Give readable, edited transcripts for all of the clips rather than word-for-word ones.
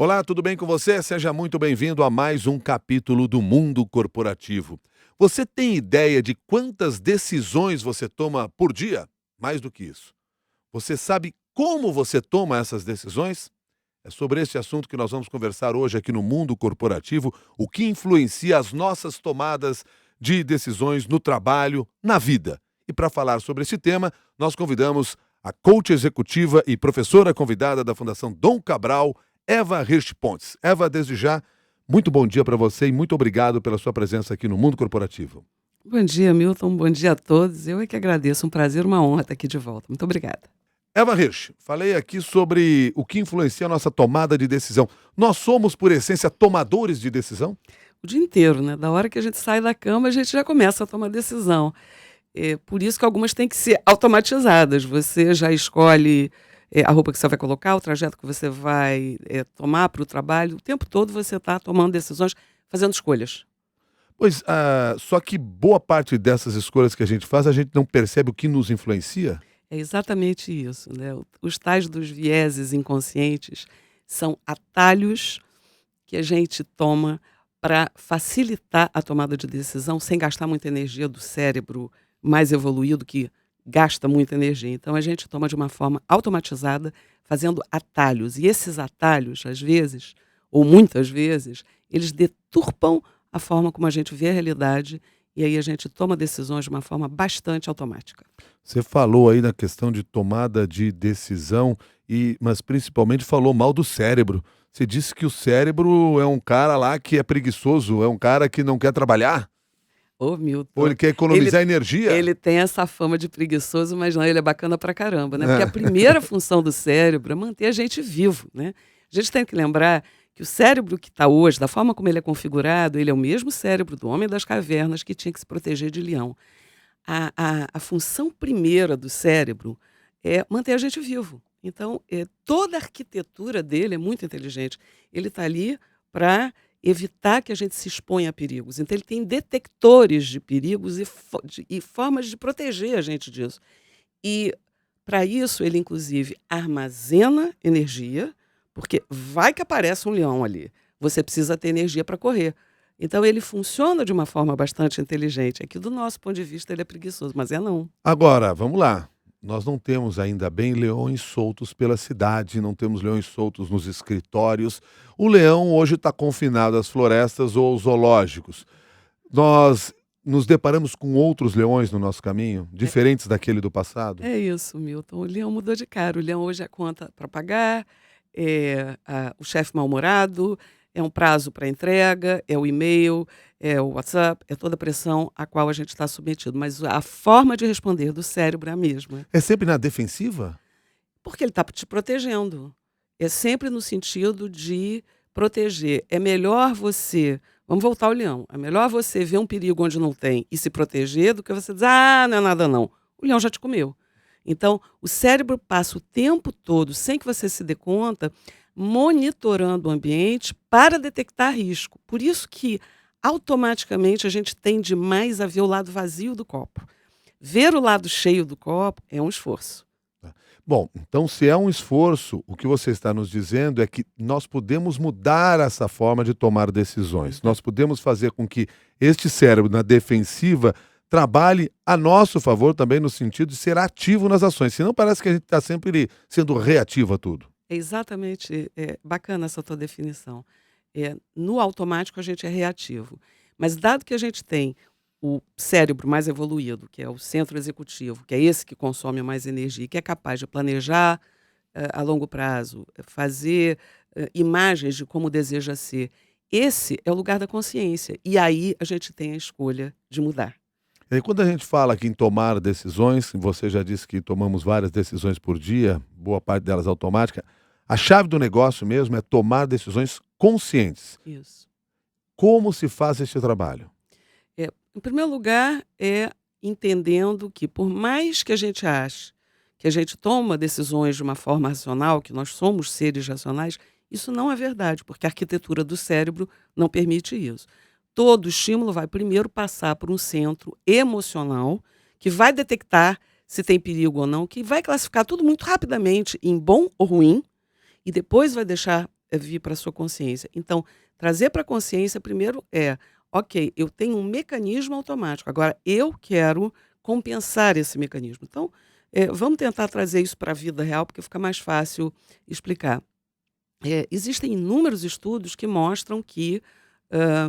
Olá, tudo bem com você? Seja muito bem-vindo a mais um capítulo do Mundo Corporativo. Você tem ideia de quantas decisões você toma por dia? Mais do que isso. Você sabe como você toma essas decisões? É sobre esse assunto que nós vamos conversar hoje aqui no Mundo Corporativo, o que influencia as nossas tomadas de decisões no trabalho, na vida. E para falar sobre esse tema, nós convidamos a coach executiva e professora convidada da Fundação Dom Cabral, Eva Hirsch Pontes. Eva, desde já, muito bom dia para você e muito obrigado pela sua presença aqui no Mundo Corporativo. Bom dia, Milton. Bom dia a todos. Eu é que agradeço. Um prazer, uma honra estar aqui de volta. Muito obrigada. Eva Hirsch, falei aqui sobre o que influencia a nossa tomada de decisão. Nós somos, por essência, tomadores de decisão? O dia inteiro, né? Da hora que a gente sai da cama, a gente já começa a tomar decisão. É por isso que algumas têm que ser automatizadas. Você já escolhe a roupa que você vai colocar, o trajeto que você vai tomar para o trabalho. O tempo todo você está tomando decisões, fazendo escolhas. Pois, só que boa parte dessas escolhas que a gente faz, a gente não percebe o que nos influencia? É exatamente isso, né? Os tais dos vieses inconscientes são atalhos que a gente toma para facilitar a tomada de decisão sem gastar muita energia do cérebro mais evoluído, que gasta muita energia. Então, a gente toma de uma forma automatizada, fazendo atalhos. E esses atalhos, às vezes, ou muitas vezes, eles deturpam a forma como a gente vê a realidade e aí a gente toma decisões de uma forma bastante automática. Você falou aí na questão de tomada de decisão, mas principalmente falou mal do cérebro. Você disse que o cérebro é um cara lá que é preguiçoso, é um cara que não quer trabalhar? Ô, Ou ele Milton, quer ele economizar energia? ele tem essa fama de preguiçoso, mas não, ele é bacana pra caramba, né, porque a primeira função do cérebro é manter a gente vivo, né. A gente tem que lembrar que o cérebro que está hoje, da forma como ele é configurado, ele é o mesmo cérebro do homem das cavernas que tinha que se proteger de leão. A função primeira do cérebro é manter a gente vivo. Então, toda a arquitetura dele é muito inteligente. Ele está ali para evitar que a gente se exponha a perigos. Então, ele tem detectores de perigos e formas de proteger a gente disso. E, para isso, ele, inclusive, armazena energia, porque vai que aparece um leão ali. Você precisa ter energia para correr. Então, ele funciona de uma forma bastante inteligente. Aqui, do nosso ponto de vista, ele é preguiçoso, mas é não. Agora, vamos lá. Nós não temos ainda bem leões soltos pela cidade, não temos leões soltos nos escritórios. O leão hoje está confinado às florestas ou aos zoológicos. Nós nos deparamos com outros leões no nosso caminho, É, diferentes daquele do passado? é isso, Milton. O leão mudou de cara. O leão hoje é conta para pagar, o chefe mal-humorado, é um prazo para entrega, é o e-mail, é o WhatsApp, é toda a pressão a qual a gente está submetido. Mas a forma de responder do cérebro é a mesma. É sempre na defensiva? Porque ele está te protegendo. É sempre no sentido de proteger. É melhor você. Vamos voltar ao leão. É melhor você ver um perigo onde não tem e se proteger do que você dizer, ah, não é nada não. O leão já te comeu. Então, o cérebro passa o tempo todo, sem que você se dê conta, monitorando o ambiente para detectar risco. Por isso que, automaticamente, a gente tende mais a ver o lado vazio do copo. Ver o lado cheio do copo é um esforço. Bom, então se é um esforço, o que você está nos dizendo é que nós podemos mudar essa forma de tomar decisões. Nós podemos fazer com que este cérebro na defensiva trabalhe a nosso favor também no sentido de ser ativo nas ações. Senão parece que a gente está sempre sendo reativo a tudo. É exatamente, bacana essa tua definição. No automático a gente é reativo, mas dado que a gente tem o cérebro mais evoluído, que é o centro executivo, que é esse que consome mais energia, que é capaz de planejar a longo prazo, fazer imagens de como deseja ser, esse é o lugar da consciência. E aí a gente tem a escolha de mudar. E aí, quando a gente fala aqui em tomar decisões, você já disse que tomamos várias decisões por dia, boa parte delas automática. A chave do negócio mesmo é tomar decisões conscientes. Isso. Como se faz este trabalho? Em primeiro lugar, é entendendo que, por mais que a gente ache que a gente toma decisões de uma forma racional, que nós somos seres racionais, isso não é verdade, porque a arquitetura do cérebro não permite isso. Todo estímulo vai primeiro passar por um centro emocional, que vai detectar se tem perigo ou não, que vai classificar tudo muito rapidamente em bom ou ruim, e depois vai deixar vir para a sua consciência. Então, trazer para a consciência primeiro ok, eu tenho um mecanismo automático, agora eu quero compensar esse mecanismo. Então, vamos tentar trazer isso para a vida real, porque fica mais fácil explicar. Existem inúmeros estudos que mostram que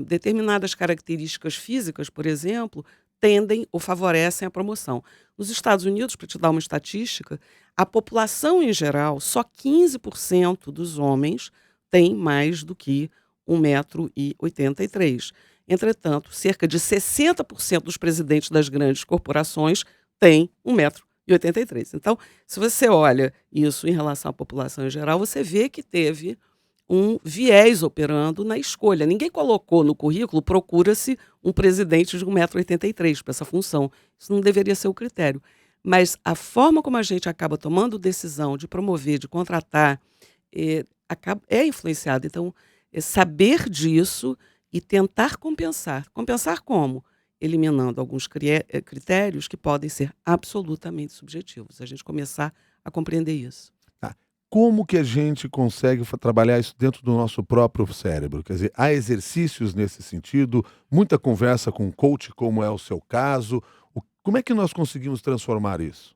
determinadas características físicas, por exemplo, tendem ou favorecem a promoção. Nos Estados Unidos, para te dar uma estatística, a população em geral, só 15% dos homens tem mais do que 1,83 m. Entretanto, cerca de 60% dos presidentes das grandes corporações têm 1,83 m. Então, se você olha isso em relação à população em geral, você vê que teve um viés operando na escolha. Ninguém colocou no currículo, procura-se um presidente de 1,83 m para essa função. Isso não deveria ser o critério. Mas a forma como a gente acaba tomando decisão de promover, de contratar, é influenciada. Então, saber disso e tentar compensar. Compensar como? Eliminando alguns critérios que podem ser absolutamente subjetivos. A gente começar a compreender isso. Tá. Como que a gente consegue trabalhar isso dentro do nosso próprio cérebro? Quer dizer, há exercícios nesse sentido, muita conversa com coach, como é o seu caso. Como é que nós conseguimos transformar isso?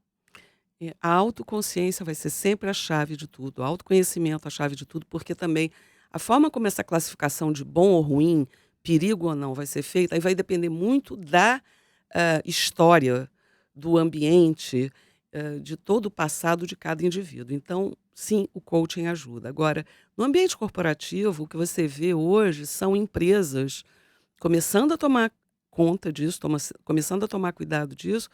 A autoconsciência vai ser sempre a chave de tudo, o autoconhecimento a chave de tudo, porque também a forma como essa classificação de bom ou ruim, perigo ou não vai ser feita, aí vai depender muito da história, do ambiente, de todo o passado de cada indivíduo. Então, sim, o coaching ajuda. Agora, no ambiente corporativo, o que você vê hoje são empresas começando a tomar conta disso, começando a tomar cuidado disso.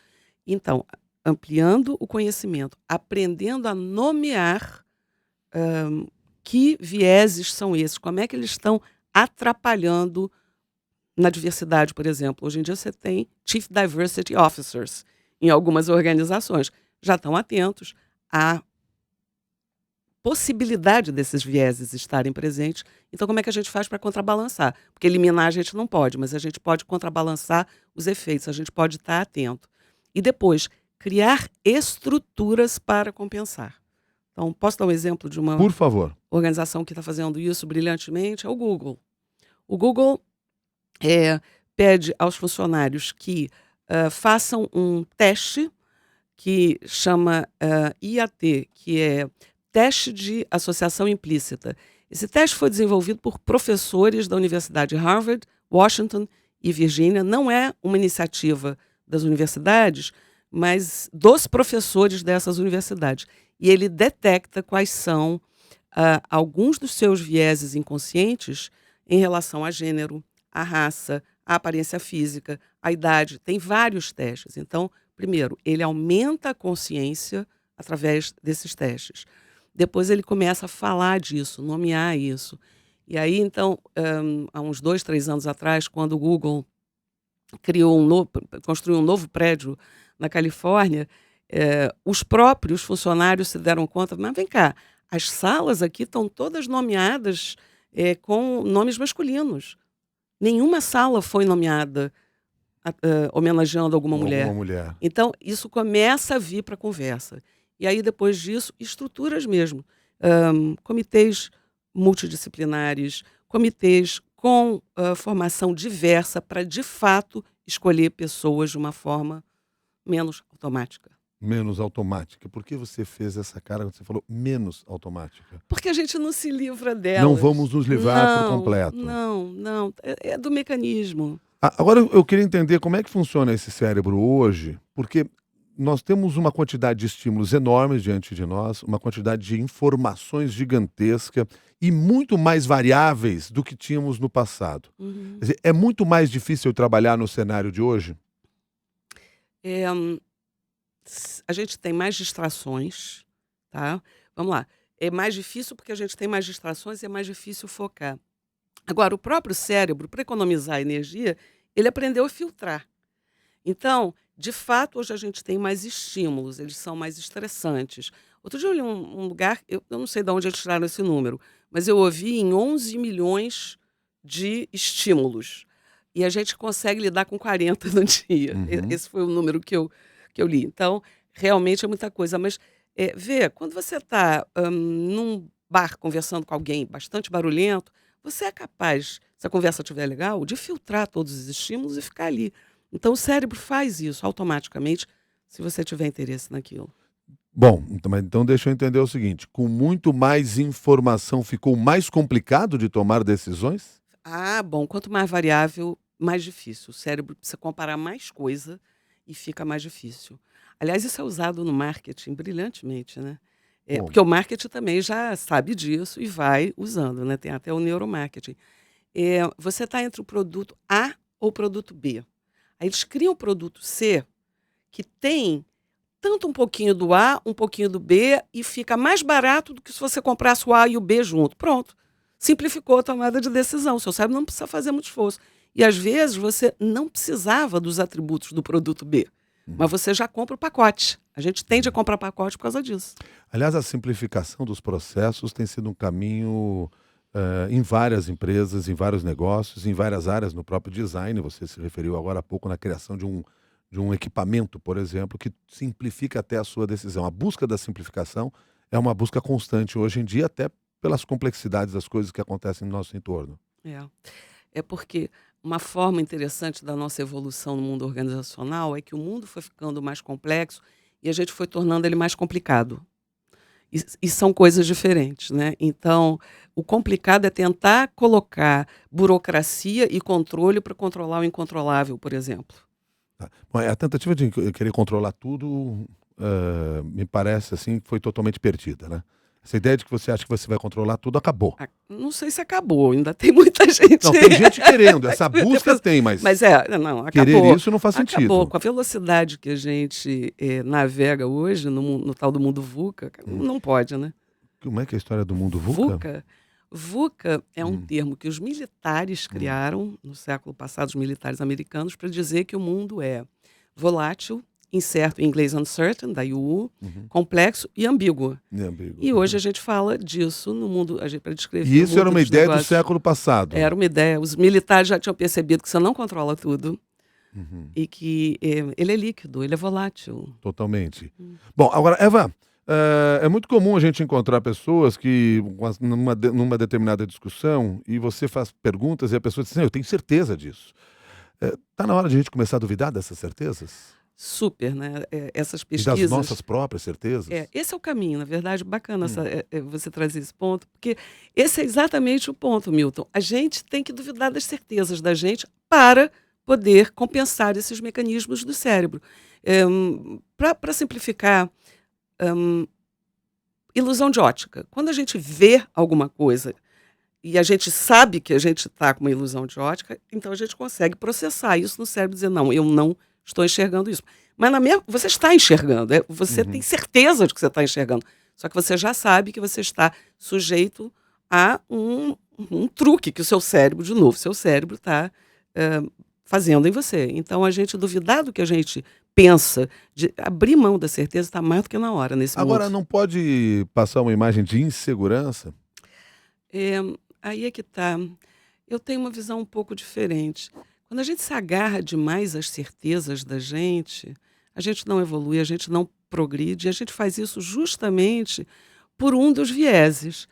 Então, ampliando o conhecimento, aprendendo a nomear que vieses são esses, como é que eles estão atrapalhando na diversidade, por exemplo. Hoje em dia você tem Chief Diversity Officers em algumas organizações. Já estão atentos à possibilidade desses vieses estarem presentes. Então, como é que a gente faz para contrabalançar? Porque eliminar a gente não pode, mas a gente pode contrabalançar os efeitos, a gente pode estar atento. E depois, criar estruturas para compensar. Então, posso dar um exemplo de uma Por favor. organização que está fazendo isso brilhantemente? É o Google. O Google pede aos funcionários que façam um teste que chama IAT, que é Teste de Associação Implícita. Esse teste foi desenvolvido por professores da Universidade de Harvard, Washington e Virgínia. Não é uma iniciativa das universidades, mas dos professores dessas universidades. E ele detecta quais são alguns dos seus vieses inconscientes em relação a gênero, a raça, a aparência física, a idade. Tem vários testes. Então, primeiro, ele aumenta a consciência através desses testes. Depois ele começa a falar disso, nomear isso. E aí, então, há uns 2, 3 anos atrás, quando o Google construiu um novo prédio na Califórnia, os próprios funcionários se deram conta, mas vem cá, as salas aqui estão todas nomeadas com nomes masculinos. Nenhuma sala foi nomeada homenageando alguma mulher. Então, isso começa a vir para a conversa. E aí, depois disso, estruturas mesmo. Comitês multidisciplinares, comitês com formação diversa para, de fato, escolher pessoas de uma forma menos automática. Menos automática. Por que você fez essa cara quando você falou menos automática? Porque a gente não se livra delas. Não vamos nos livrar por completo. Não. É do mecanismo. Agora eu queria entender como é que funciona esse cérebro hoje, porque nós temos uma quantidade de estímulos enormes diante de nós, uma quantidade de informações gigantesca e muito mais variáveis do que tínhamos no passado. Uhum. Quer dizer, é muito mais difícil trabalhar no cenário de hoje? A gente tem mais distrações, tá? Vamos lá. É mais difícil porque a gente tem mais distrações e é mais difícil focar. Agora, o próprio cérebro, para economizar energia, ele aprendeu a filtrar. Então, de fato, hoje a gente tem mais estímulos, eles são mais estressantes. Outro dia eu li um lugar, eu não sei de onde eles tiraram esse número, mas eu ouvi em 11 milhões de estímulos. E a gente consegue lidar com 40 no dia. Uhum. Esse foi o número que eu li. Então, realmente é muita coisa. Mas, quando você está num bar conversando com alguém bastante barulhento, você é capaz, se a conversa estiver legal, de filtrar todos os estímulos e ficar ali. Então o cérebro faz isso automaticamente se você tiver interesse naquilo. Bom, então deixa eu entender o seguinte: com muito mais informação, ficou mais complicado de tomar decisões? Ah, bom, quanto mais variável, mais difícil. O cérebro precisa comparar mais coisa e fica mais difícil. Aliás, isso é usado no marketing brilhantemente, né? Porque Como? o marketing também já sabe disso e vai usando, né? Tem até o neuromarketing. Você está entre o produto A ou o produto B. Aí eles criam o produto C, que tem tanto um pouquinho do A, um pouquinho do B, e fica mais barato do que se você comprasse o A e o B junto. Pronto. Simplificou a tomada de decisão. O seu cérebro não precisa fazer muito esforço. E às vezes você não precisava dos atributos do produto B, mas Uhum. você já compra o pacote. A gente tende a comprar pacote por causa disso. Aliás, a simplificação dos processos tem sido um caminho em várias empresas, em vários negócios, em várias áreas, no próprio design. Você se referiu agora há pouco na criação de um equipamento, por exemplo, que simplifica até a sua decisão. A busca da simplificação é uma busca constante hoje em dia, até pelas complexidades das coisas que acontecem no nosso entorno. É. É porque uma forma interessante da nossa evolução no mundo organizacional é que o mundo foi ficando mais complexo e a gente foi tornando ele mais complicado. E são coisas diferentes, né? Então, o complicado é tentar colocar burocracia e controle para controlar o incontrolável, por exemplo. Tá. Bom, a tentativa de querer controlar tudo, me parece assim, que foi totalmente perdida, né? Essa ideia de que você acha que você vai controlar tudo acabou. Não sei se acabou, ainda tem muita gente. Não, tem gente querendo, essa busca tem, mas Mas não, querer acabou. isso não faz Acabou. sentido. Com a velocidade que a gente navega hoje no tal do mundo VUCA, Hum. não pode, né? Como é que é a história do mundo VUCA? VUCA é um Hum. termo que os militares criaram no século passado, os militares americanos, para dizer que o mundo é volátil, incerto, em inglês uncertain, daí o U, Uhum. complexo e ambíguo. É ambíguo. E hoje a gente fala disso no mundo, para descrever E o isso mundo era uma dos ideia do negócios. século passado. Era uma ideia. Os militares já tinham percebido que você não controla tudo Uhum. e que ele é líquido, ele é volátil. Totalmente. Bom, agora, Eva, é muito comum a gente encontrar pessoas que, numa determinada discussão, e você faz perguntas e a pessoa diz assim, eu tenho certeza disso. Tá na hora de a gente começar a duvidar dessas certezas? Super, né? Essas E das pesquisas. nossas próprias certezas? Esse é o caminho, na verdade, bacana você trazer esse ponto, porque esse é exatamente o ponto, Milton. A gente tem que duvidar das certezas da gente para poder compensar esses mecanismos do cérebro. Para simplificar, ilusão de ótica. Quando a gente vê alguma coisa e a gente sabe que a gente está com uma ilusão de ótica, então a gente consegue processar isso no cérebro e dizer, não, eu não estou enxergando isso. Mas você está enxergando, você tem certeza de que você está enxergando. Só que você já sabe que você está sujeito a um truque que o seu cérebro, de novo, seu cérebro está fazendo em você. Então, a gente duvidar do que a gente pensa, de abrir mão da certeza, está mais do que na hora nesse Agora, mundo. não pode passar uma imagem de insegurança? Aí é que está. Eu tenho uma visão um pouco diferente. Quando a gente se agarra demais às certezas da gente, a gente não evolui, a gente não progride, e a gente faz isso justamente por um dos vieses.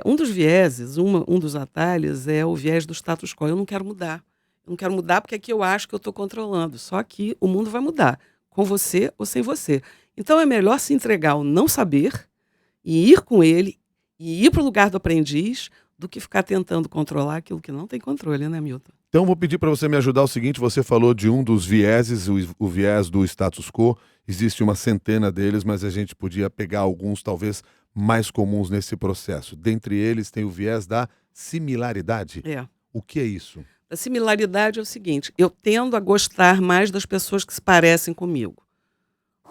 Um dos vieses, um dos atalhos é o viés do status quo. Eu não quero mudar. Eu não quero mudar porque aqui eu acho que eu estou controlando. Só que o mundo vai mudar, com você ou sem você. Então é melhor se entregar ao não saber e ir com ele, e ir para o lugar do aprendiz, do que ficar tentando controlar aquilo que não tem controle, né, Milton? Então, vou pedir para você me ajudar o seguinte, você falou de um dos vieses, o viés do status quo, existe uma centena deles, mas a gente podia pegar alguns, talvez, mais comuns nesse processo. Dentre eles tem o viés da similaridade. O que é isso? A similaridade é o seguinte, eu tendo a gostar mais das pessoas que se parecem comigo.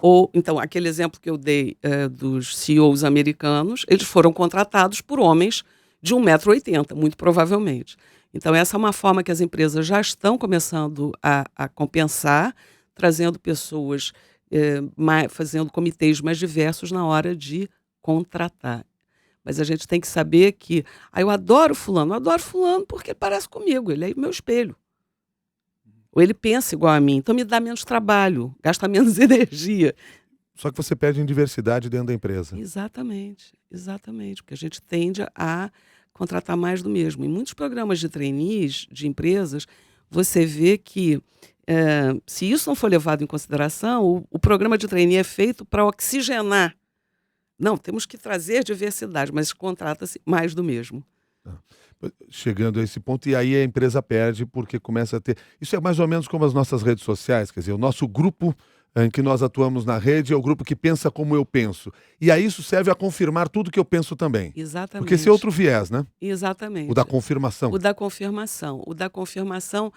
Ou, então, aquele exemplo que eu dei dos CEOs americanos, eles foram contratados por homens de 1,80 m, muito provavelmente. Então, essa é uma forma que as empresas já estão começando a compensar, trazendo pessoas, fazendo comitês mais diversos na hora de contratar. Mas a gente tem que saber que, eu adoro fulano porque ele parece comigo, ele é meu espelho. Ou ele pensa igual a mim, então me dá menos trabalho, gasta menos energia. Só que você perde em diversidade dentro da empresa. Exatamente, porque a gente tende a contratar mais do mesmo. Em muitos programas de trainees de empresas, você vê que, se isso não for levado em consideração, o programa de trainee é feito para oxigenar. Não, temos que trazer diversidade, mas contrata-se mais do mesmo. Tá. Chegando a esse ponto, e aí a empresa perde porque começa a ter. Isso é mais ou menos como as nossas redes sociais, quer dizer, o nosso grupo em que nós atuamos na rede é o grupo que pensa como eu penso. E aí isso serve a confirmar tudo que eu penso também. Porque esse é Exatamente, outro viés, né? O da exatamente. confirmação. O da confirmação,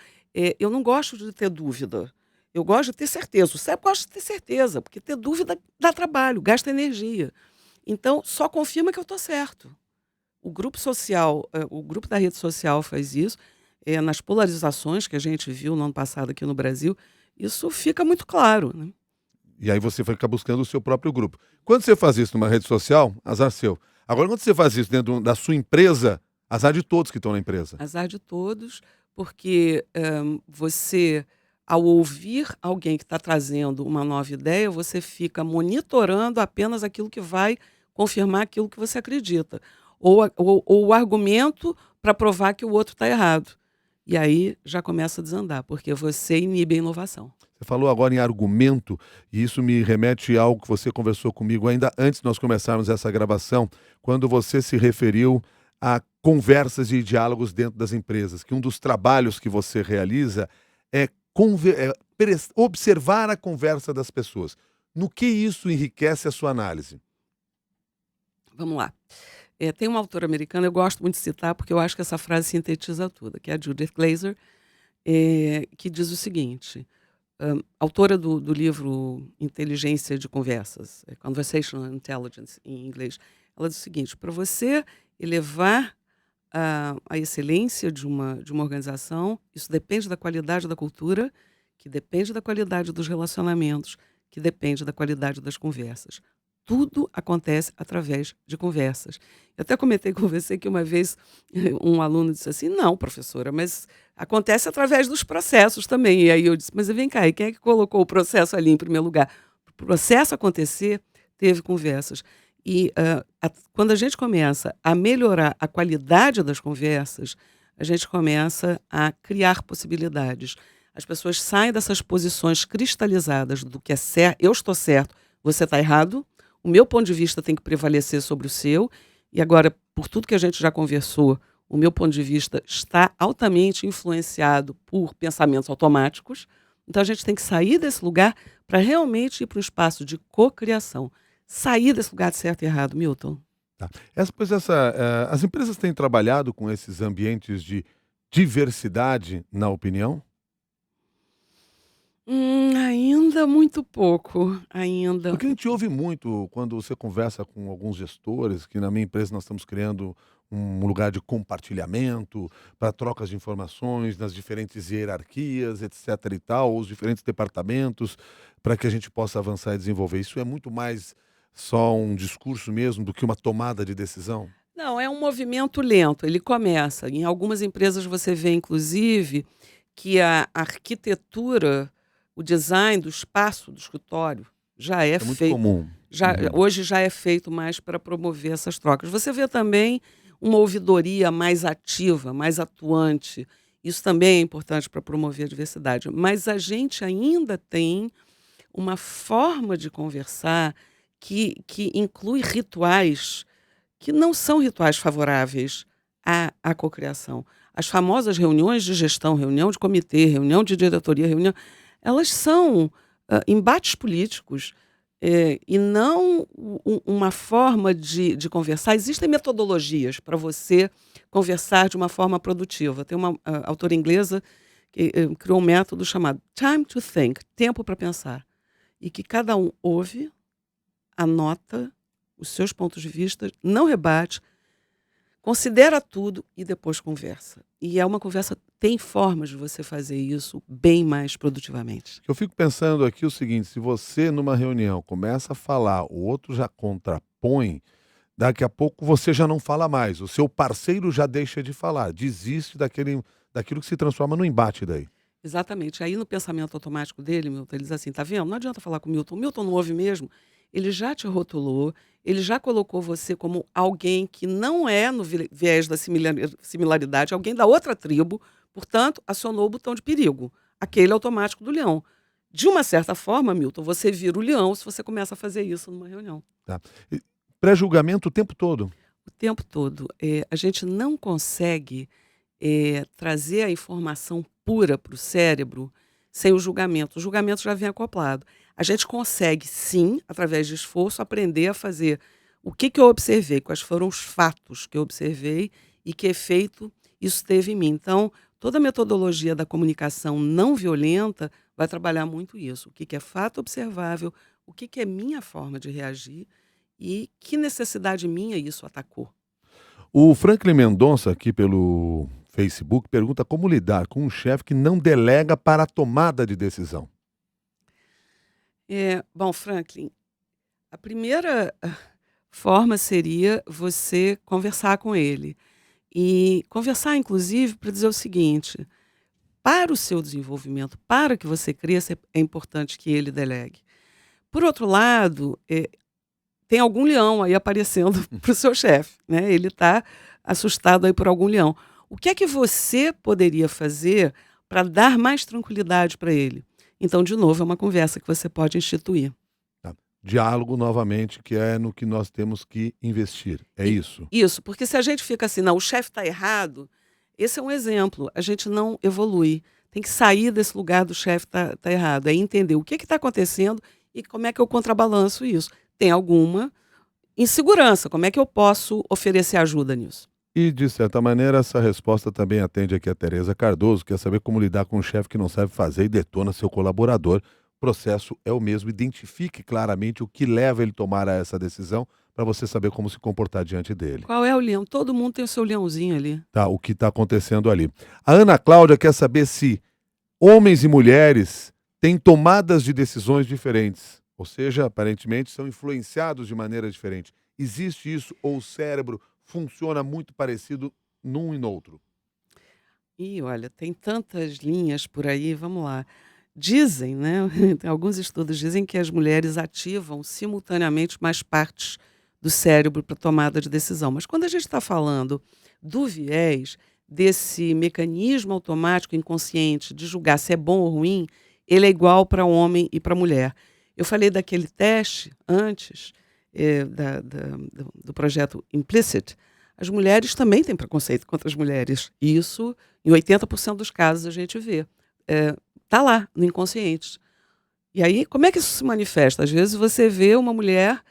eu não gosto de ter dúvida. Eu gosto de ter certeza. O cérebro gosta de ter certeza, porque ter dúvida dá trabalho, gasta energia. Então, só confirma que eu estou certo. O grupo social, o grupo da rede social faz isso, nas polarizações que a gente viu no ano passado aqui no Brasil, isso fica muito claro, né? E aí você vai ficar buscando o seu próprio grupo. Quando você faz isso numa rede social, azar seu. Agora, quando você faz isso dentro da sua empresa, azar de todos que estão na empresa. Azar de todos, porque você, ao ouvir alguém que está trazendo uma nova ideia, você fica monitorando apenas aquilo que vai confirmar aquilo que você acredita. Ou o argumento para provar que o outro está errado. E aí já começa a desandar, porque você inibe a inovação. Você falou agora em argumento, e isso me remete a algo que você conversou comigo ainda antes de nós começarmos essa gravação, quando você se referiu a conversas e diálogos dentro das empresas, que um dos trabalhos que você realiza é, observar a conversa das pessoas. No que isso enriquece a sua análise? Vamos lá. Tem uma autora americana, eu gosto muito de citar, porque eu acho que essa frase sintetiza tudo, que é a Judith Glaser, que diz o seguinte, autora do livro Inteligência de Conversas, Conversational Intelligence em inglês, ela diz o seguinte, para você elevar a excelência de uma organização, isso depende da qualidade da cultura, que depende da qualidade dos relacionamentos, que depende da qualidade das conversas. Tudo acontece através de conversas. Eu até comentei com você que uma vez um aluno disse assim, não, professora, mas acontece através dos processos também. E aí eu disse, mas vem cá, e quem é que colocou o processo ali em primeiro lugar? Para o processo acontecer, teve conversas. E quando a gente começa a melhorar a qualidade das conversas, a gente começa a criar possibilidades. As pessoas saem dessas posições cristalizadas do que é certo, eu estou certo, você está errado, o meu ponto de vista tem que prevalecer sobre o seu, e agora, por tudo que a gente já conversou, o meu ponto de vista está altamente influenciado por pensamentos automáticos, então a gente tem que sair desse lugar para realmente ir para um espaço de cocriação. Sair desse lugar de certo e errado, Milton. Tá. As empresas têm trabalhado com esses ambientes de diversidade na opinião? Ainda muito pouco, ainda. Porque a gente ouve muito quando você conversa com alguns gestores, que na minha empresa nós estamos criando um lugar de compartilhamento para trocas de informações nas diferentes hierarquias, etc e tal, os diferentes departamentos, para que a gente possa avançar e desenvolver. Isso é muito mais só um discurso mesmo do que uma tomada de decisão? Não, é um movimento lento, ele começa. Em algumas empresas você vê, inclusive, que a arquitetura, o design do espaço do escritório já é É muito feito, comum. Uhum. hoje já é feito mais para promover essas trocas. Você vê também uma ouvidoria mais ativa, mais atuante. Isso também é importante para promover a diversidade. Mas a gente ainda tem uma forma de conversar que inclui rituais que não são rituais favoráveis à cocriação. As famosas reuniões de gestão, reunião de comitê, reunião de diretoria, elas são embates políticos e não uma forma de conversar. Existem metodologias para você conversar de uma forma produtiva. Tem uma autora inglesa que criou um método chamado Time to Think, tempo para pensar, e que cada um ouve, anota os seus pontos de vista, não rebate, considera tudo e depois conversa. E é uma conversa, tem formas de você fazer isso bem mais produtivamente. Eu fico pensando aqui o seguinte, se você numa reunião começa a falar, o outro já contrapõe, daqui a pouco você já não fala mais, o seu parceiro já deixa de falar, desiste daquilo que se transforma no embate daí. Exatamente. Aí no pensamento automático dele, Milton, ele diz assim: tá vendo? Não adianta falar com o Milton não ouve mesmo. Ele já te rotulou, ele já colocou você como alguém que não é no viés da similaridade, alguém da outra tribo, portanto, acionou o botão de perigo, aquele automático do leão. De uma certa forma, Milton, você vira o leão se você começa a fazer isso numa reunião. Tá. Pré-julgamento o tempo todo. O tempo todo. A gente não consegue trazer a informação pura para o cérebro sem o julgamento. O julgamento já vem acoplado. A gente consegue, sim, através de esforço, aprender a fazer o que, que eu observei, quais foram os fatos que eu observei e que efeito isso teve em mim. Então, toda a metodologia da comunicação não violenta vai trabalhar muito isso. O que, que é fato observável, o que, que é minha forma de reagir e que necessidade minha isso atacou. O Franklin Mendonça, aqui pelo Facebook, pergunta como lidar com um chefe que não delega para a tomada de decisão. Bom, Franklin, a primeira forma seria você conversar com ele. E conversar, inclusive, para dizer o seguinte: para o seu desenvolvimento, para que você cresça, é importante que ele delegue. Por outro lado, tem algum leão aí aparecendo para o seu chefe, né? Ele está assustado aí por algum leão. O que é que você poderia fazer para dar mais tranquilidade para ele? Então, de novo, é uma conversa que você pode instituir. Tá? Diálogo, novamente, que é no que nós temos que investir. É isso? Isso, porque se a gente fica assim, não, o chefe está errado, esse é um exemplo, a gente não evolui. Tem que sair desse lugar do chefe tá errado, é entender o que está acontecendo e como é que eu contrabalanço isso. Tem alguma insegurança, como é que eu posso oferecer ajuda nisso? E, de certa maneira, essa resposta também atende aqui a Tereza Cardoso, que quer saber como lidar com um chefe que não sabe fazer e detona seu colaborador. O processo é o mesmo. Identifique claramente o que leva ele a tomar essa decisão para você saber como se comportar diante dele. Qual é o leão? Todo mundo tem o seu leãozinho ali. Tá? O que está acontecendo ali. A Ana Cláudia quer saber se homens e mulheres têm tomadas de decisões diferentes. Ou seja, aparentemente são influenciados de maneira diferente. Existe isso ou o cérebro funciona muito parecido num e no outro? E olha, tem tantas linhas por aí, vamos lá. Dizem, né, tem alguns estudos dizem que as mulheres ativam simultaneamente mais partes do cérebro para tomada de decisão. Mas quando a gente está falando do viés, desse mecanismo automático inconsciente de julgar se é bom ou ruim, ele é igual para homem e para mulher. Eu falei daquele teste antes, do projeto Implicit. As mulheres também têm preconceito contra as mulheres. Isso, em 80% dos casos, a gente vê. Está lá, no inconsciente. E aí, como é que isso se manifesta? Às vezes você vê uma mulher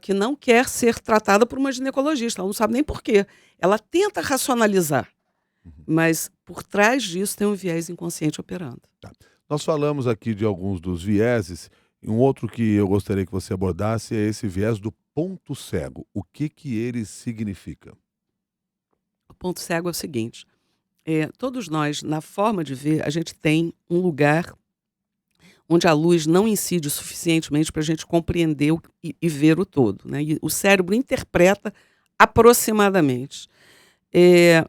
que não quer ser tratada por uma ginecologista, ela não sabe nem por quê. Ela tenta racionalizar, mas por trás disso tem um viés inconsciente operando. Tá. Nós falamos aqui de alguns dos vieses, e um outro que eu gostaria que você abordasse é esse viés do ponto cego. O que que ele significa? O ponto cego é o seguinte: todos nós, na forma de ver, a gente tem um lugar onde a luz não incide suficientemente para a gente compreender e ver o todo, né? E o cérebro interpreta aproximadamente.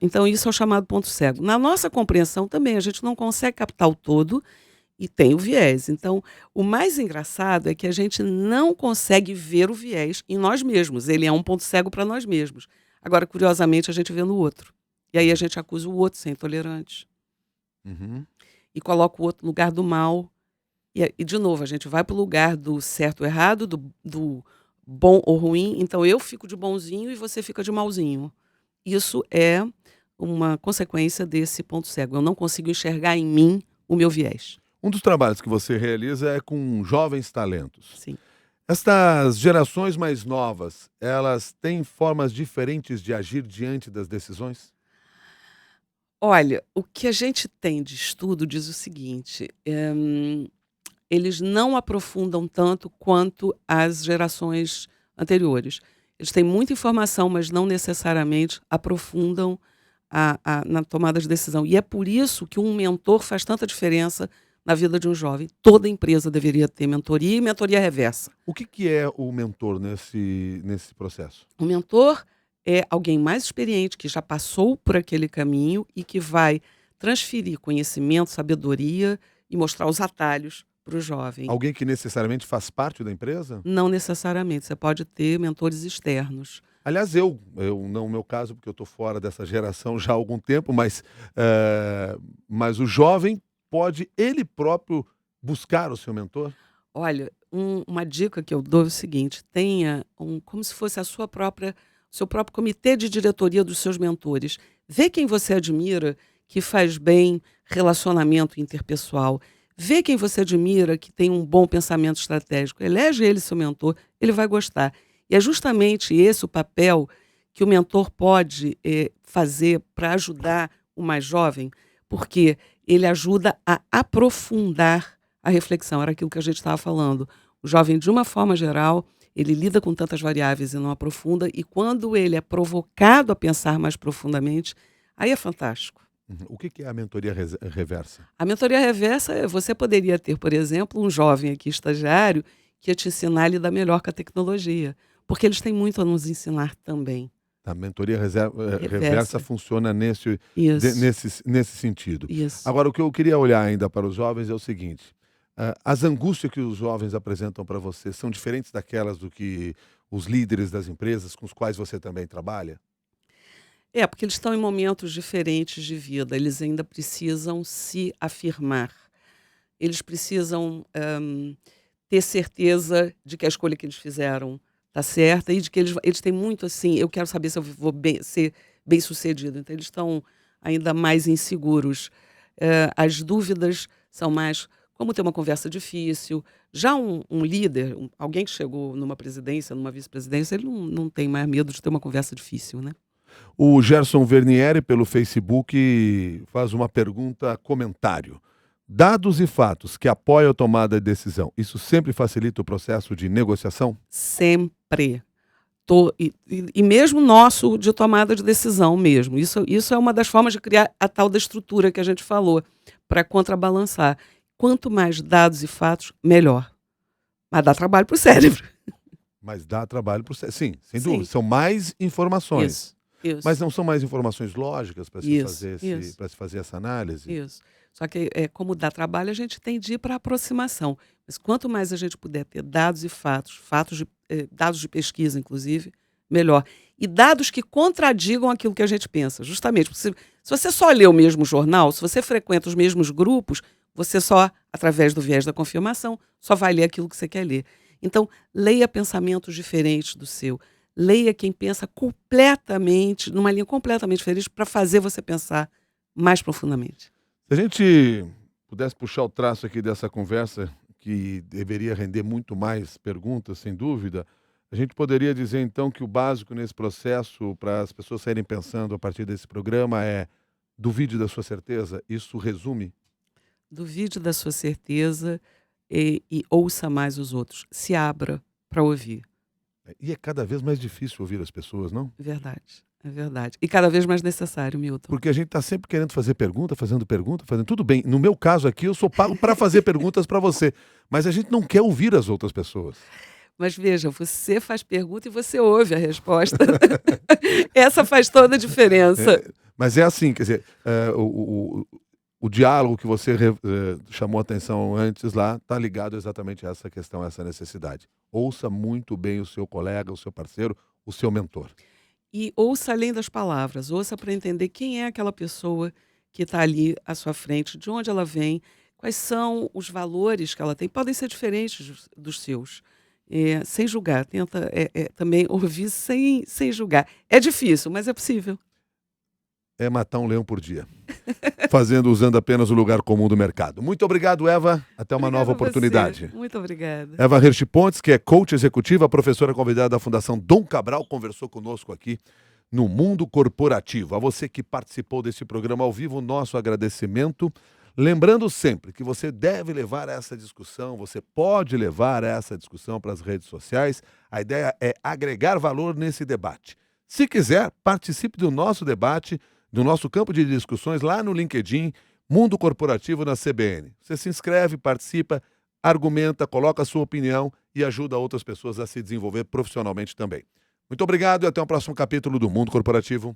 Então, isso é o chamado ponto cego. Na nossa compreensão também, a gente não consegue captar o todo e tem o viés. Então, o mais engraçado é que a gente não consegue ver o viés em nós mesmos. Ele é um ponto cego para nós mesmos. Agora, curiosamente, a gente vê no outro. E aí a gente acusa o outro de ser intolerante. Uhum. E coloca o outro no lugar do mal. E de novo, a gente vai para o lugar do certo ou errado, do bom ou ruim. Então, eu fico de bonzinho e você fica de malzinho. Isso é uma consequência desse ponto cego. Eu não consigo enxergar em mim o meu viés. Um dos trabalhos que você realiza é com jovens talentos. Sim. Estas gerações mais novas, elas têm formas diferentes de agir diante das decisões? Olha, o que a gente tem de estudo diz o seguinte: eles não aprofundam tanto quanto as gerações anteriores. Eles têm muita informação, mas não necessariamente aprofundam na tomada de decisão. E é por isso que um mentor faz tanta diferença na vida de um jovem. Toda empresa deveria ter mentoria e mentoria reversa. O que que é o mentor nesse processo? O mentor é alguém mais experiente, que já passou por aquele caminho e que vai transferir conhecimento, sabedoria e mostrar os atalhos para o jovem. Alguém que necessariamente faz parte da empresa? Não necessariamente, você pode ter mentores externos. Aliás, eu não no meu caso, porque eu estou fora dessa geração já há algum tempo, mas o jovem pode ele próprio buscar o seu mentor? Olha, uma dica que eu dou é o seguinte: tenha como se fosse seu próprio comitê de diretoria dos seus mentores. Vê quem você admira, que faz bem relacionamento interpessoal. Vê quem você admira, que tem um bom pensamento estratégico. Elege ele seu mentor, ele vai gostar. E é justamente esse o papel que o mentor pode fazer para ajudar o mais jovem, porque ele ajuda a aprofundar a reflexão. Era aquilo que a gente estava falando. O jovem, de uma forma geral, ele lida com tantas variáveis e não aprofunda, e quando ele é provocado a pensar mais profundamente, aí é fantástico. O que é a mentoria reversa? A mentoria reversa, você poderia ter, por exemplo, um jovem aqui, estagiário, que ia te ensinar a lidar melhor com a tecnologia, porque eles têm muito a nos ensinar também. A mentoria reversa Reversa. funciona Isso, nesse sentido. isso. Agora, o que eu queria olhar ainda para os jovens é o seguinte: as angústias que os jovens apresentam para você são diferentes daquelas do que os líderes das empresas com os quais você também trabalha? É, porque eles estão em momentos diferentes de vida, eles ainda precisam se afirmar. Eles precisam, ter certeza de que a escolha que eles fizeram está certa e de que eles têm muito assim: "Eu quero saber se eu vou ser bem-sucedido", então eles estão ainda mais inseguros. As dúvidas são mais como ter uma conversa difícil. Já um líder, alguém que chegou numa presidência, numa vice-presidência, ele não tem mais medo de ter uma conversa difícil, né. O Gerson Vernieri, pelo Facebook, faz uma pergunta, comentário. Dados e fatos que apoiam a tomada de decisão, isso sempre facilita o processo de negociação? Sempre. E mesmo nosso de tomada de decisão mesmo. Isso é uma das formas de criar a tal da estrutura que a gente falou, para contrabalançar. Quanto mais dados e fatos, melhor. Mas dá trabalho para o cérebro. Mas dá trabalho para o. Sim, sem Sim, dúvida. São mais informações. isso, isso, Mas não são mais informações lógicas para se isso, fazer isso, para se fazer essa análise? isso. Só que, como dá trabalho, a gente tem de ir para aproximação. Mas quanto mais a gente puder ter dados e dados de pesquisa, inclusive, melhor. E dados que contradigam aquilo que a gente pensa. Justamente, porque se você só lê o mesmo jornal, se você frequenta os mesmos grupos, você só, através do viés da confirmação, só vai ler aquilo que você quer ler. Então, leia pensamentos diferentes do seu. Leia quem pensa completamente, numa linha completamente diferente, para fazer você pensar mais profundamente. Se a gente pudesse puxar o traço aqui dessa conversa, que deveria render muito mais perguntas, sem dúvida, a gente poderia dizer então que o básico nesse processo, para as pessoas saírem pensando a partir desse programa, é: duvide da sua certeza. Isso resume? Duvide da sua certeza e ouça mais os outros. Se abra para ouvir. E é cada vez mais difícil ouvir as pessoas, não? É verdade, é verdade. E cada vez mais necessário, Milton. Porque a gente está sempre querendo fazer pergunta, fazendo pergunta, fazendo tudo bem. No meu caso aqui, eu sou pago para fazer perguntas para você, mas a gente não quer ouvir as outras pessoas. Mas veja, você faz pergunta e você ouve a resposta. Essa faz toda a diferença. Mas é assim, quer dizer, o diálogo que você chamou a atenção antes lá está ligado exatamente a essa questão, a essa necessidade. Ouça muito bem o seu colega, o seu parceiro, o seu mentor. E ouça além das palavras, ouça para entender quem é aquela pessoa que está ali à sua frente, de onde ela vem, quais são os valores que ela tem. Podem ser diferentes dos seus. Sem julgar, tenta também ouvir sem julgar. É difícil, mas é possível. É matar um leão por dia, usando apenas o lugar comum do mercado. Muito obrigado, Eva. Até uma nova oportunidade. Muito obrigada. Eva Hersh Pontes, que é coach executiva, professora convidada da Fundação Dom Cabral, conversou conosco aqui no Mundo Corporativo. A você que participou desse programa ao vivo, nosso agradecimento. Lembrando sempre que você deve levar essa discussão, você pode levar essa discussão para as redes sociais. A ideia é agregar valor nesse debate. Se quiser, participe do nosso debate, do nosso campo de discussões lá no LinkedIn, Mundo Corporativo na CBN. Você se inscreve, participa, argumenta, coloca a sua opinião e ajuda outras pessoas a se desenvolver profissionalmente também. Muito obrigado e até o próximo capítulo do Mundo Corporativo.